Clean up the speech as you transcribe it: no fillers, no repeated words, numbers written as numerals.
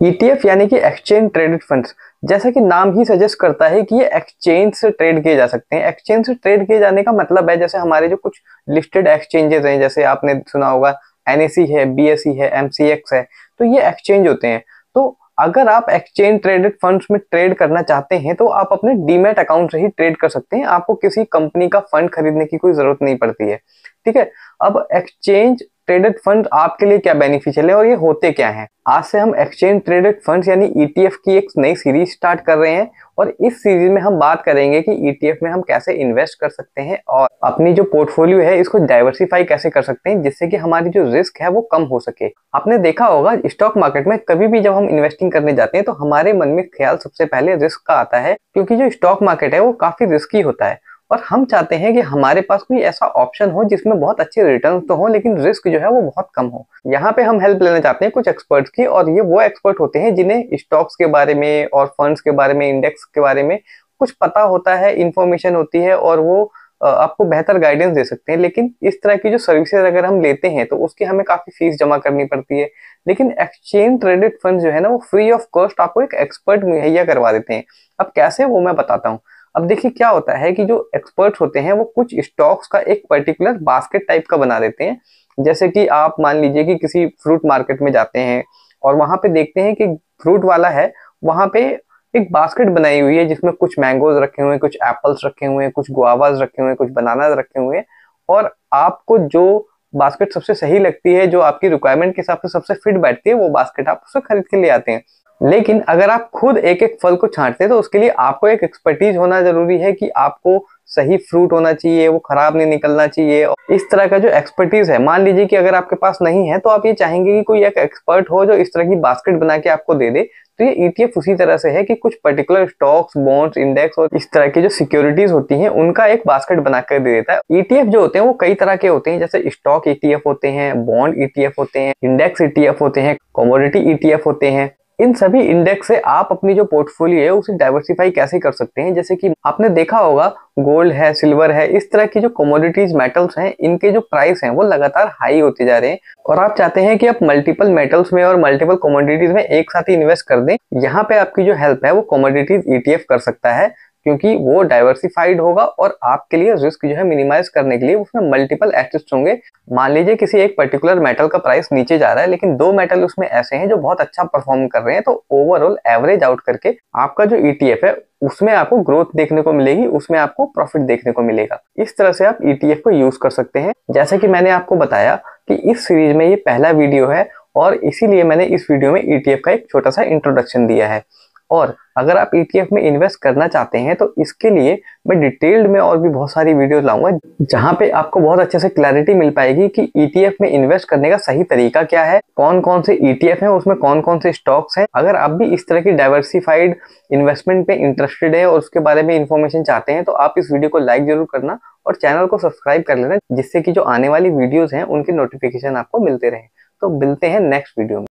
ETF यानी कि exchange traded funds, जैसा कि नाम ही सजेस्ट करता है कि ये एक्सचेंज से ट्रेड किए जा सकते हैं। एक्सचेंज से ट्रेड किए जाने का मतलब है जैसे हमारे जो कुछ लिस्टेड एक्सचेंजेस हैं, जैसे आपने सुना होगा NSE है, BSE है, MCX है, तो ये एक्सचेंज होते हैं। तो अगर आप एक्सचेंज ट्रेडेड फंड्स में ट्रेड करना चाहते हैं तो आप अपने डीमैट अकाउंट से ही ट्रेड कर सकते हैं, आपको किसी कंपनी का फंड खरीदने की कोई जरूरत नहीं पड़ती है। ठीक है, अब एक्सचेंज ट्रेडेड फंड आपके लिए क्या बेनिफिशियल है और ये होते क्या हैं? आज से हम एक्सचेंज ट्रेडेड फंड्स यानी ETF की एक नई सीरीज स्टार्ट कर रहे हैं और इस सीरीज में हम बात करेंगे कि ETF में हम कैसे इन्वेस्ट कर सकते हैं और अपनी जो पोर्टफोलियो है इसको डाइवर्सिफाई कैसे कर सकते हैं जिससे कि हमारी जो रिस्क है वो कम हो सके। आपने देखा होगा स्टॉक मार्केट में कभी भी जब हम इन्वेस्टिंग करने जाते हैं तो हमारे मन में ख्याल सबसे पहले रिस्क का आता है, क्योंकि जो स्टॉक मार्केट है वो काफी रिस्की होता है और हम चाहते हैं कि हमारे पास कोई ऐसा ऑप्शन हो जिसमें बहुत अच्छे रिटर्न तो हो लेकिन रिस्क जो है वो बहुत कम हो। यहाँ पे हम हेल्प लेना चाहते हैं कुछ एक्सपर्ट्स की, और ये वो एक्सपर्ट होते हैं जिन्हें स्टॉक्स के बारे में और फंड्स के बारे में, इंडेक्स के बारे में कुछ पता होता है, इंफॉर्मेशन होती है और वो आपको बेहतर गाइडेंस दे सकते हैं। लेकिन इस तरह की जो सर्विसेज अगर हम लेते हैं तो उसकी हमें काफी फीस जमा करनी पड़ती है। लेकिन एक्सचेंज ट्रेडेड फंड जो है ना वो फ्री ऑफ कॉस्ट आपको एक एक्सपर्ट मुहैया करवा देते हैं। अब कैसे, वो मैं बताता हूँ। अब देखिए क्या होता है कि जो एक्सपर्ट्स होते हैं वो कुछ स्टॉक्स का एक पर्टिकुलर बास्केट टाइप का बना देते हैं। जैसे कि आप मान लीजिए कि किसी फ्रूट मार्केट में जाते हैं और वहां पे देखते हैं कि फ्रूट वाला है, वहां पे एक बास्केट बनाई हुई है जिसमें कुछ मैंगोज रखे हुए हैं, कुछ एप्पल्स रखे हुए हैं, कुछ गुआवाज रखे हुए हैं, कुछ बनानाज रखे हुए हैं, और आपको जो बास्केट सबसे सही लगती है, जो आपकी रिक्वायरमेंट के हिसाब से सबसे फिट बैठती है, वो बास्केट आप उससे खरीद के ले आते हैं। लेकिन अगर आप खुद एक एक फल को छांटते हैं तो उसके लिए आपको एक एक्सपर्टीज होना जरूरी है कि आपको सही फ्रूट होना चाहिए, वो खराब नहीं निकलना चाहिए। इस तरह का जो एक्सपर्टीज है, मान लीजिए कि अगर आपके पास नहीं है तो आप ये चाहेंगे कि कोई एक एक्सपर्ट हो जो इस तरह की बास्केट बना के आपको दे दे। तो ये ETF उसी तरह से है कि कुछ पर्टिकुलर स्टॉक्स, बॉन्ड्स, इंडेक्स और इस तरह की जो सिक्योरिटीज होती हैं उनका एक बास्केट बनाकर दे देता है। ETF जो होते हैं वो कई तरह के होते हैं, जैसे स्टॉक ETF होते हैं, बॉन्ड ETF होते हैं, इंडेक्स ETF होते हैं, कमोडिटी ETF होते हैं। इन सभी इंडेक्स से आप अपनी जो पोर्टफोलियो है उसे डाइवर्सिफाई कैसे कर सकते हैं। जैसे कि आपने देखा होगा गोल्ड है, सिल्वर है, इस तरह की जो कमोडिटीज मेटल्स हैं इनके जो प्राइस हैं वो लगातार हाई होते जा रहे हैं और आप चाहते हैं कि आप मल्टीपल मेटल्स में और मल्टीपल कमोडिटीज में एक साथ ही इन्वेस्ट कर दें। यहाँ पे आपकी जो हेल्प है वो कमोडिटीज ETF कर सकता है, क्योंकि वो डाइवर्सिफाइड होगा और आपके लिए रिस्क जो है मिनिमाइज करने के लिए उसमें मल्टीपल एसेट्स होंगे। मान लीजिए किसी एक पर्टिकुलर मेटल का प्राइस नीचे जा रहा है लेकिन दो मेटल उसमें ऐसे हैं जो बहुत अच्छा परफॉर्म कर रहे हैं, तो ओवरऑल एवरेज आउट करके आपका जो ETF है उसमें आपको ग्रोथ देखने को मिलेगी, उसमें आपको प्रॉफिट देखने को मिलेगा। इस तरह से आप ETF को यूज कर सकते हैं। जैसे कि मैंने आपको बताया कि इस सीरीज में ये पहला वीडियो है और इसीलिए मैंने इस वीडियो में ETF का एक छोटा सा इंट्रोडक्शन दिया है। और अगर आप ETF में इन्वेस्ट करना चाहते हैं तो इसके लिए मैं डिटेल्ड में और भी बहुत सारी वीडियोस लाऊंगा जहां पे आपको बहुत अच्छे से क्लैरिटी मिल पाएगी कि ETF में इन्वेस्ट करने का सही तरीका क्या है, कौन कौन से ETF हैं, उसमें कौन कौन से स्टॉक्स हैं। अगर आप भी इस तरह की डाइवर्सिफाइड इन्वेस्टमेंट पे इंटरेस्टेड है और उसके बारे में इंफॉर्मेशन चाहते हैं तो आप इस वीडियो को लाइक जरूर करना और चैनल को सब्सक्राइब कर लेना, जिससे कि जो आने वाली वीडियोज हैं उनकी नोटिफिकेशन आपको मिलते रहे। तो मिलते हैं नेक्स्ट वीडियो में।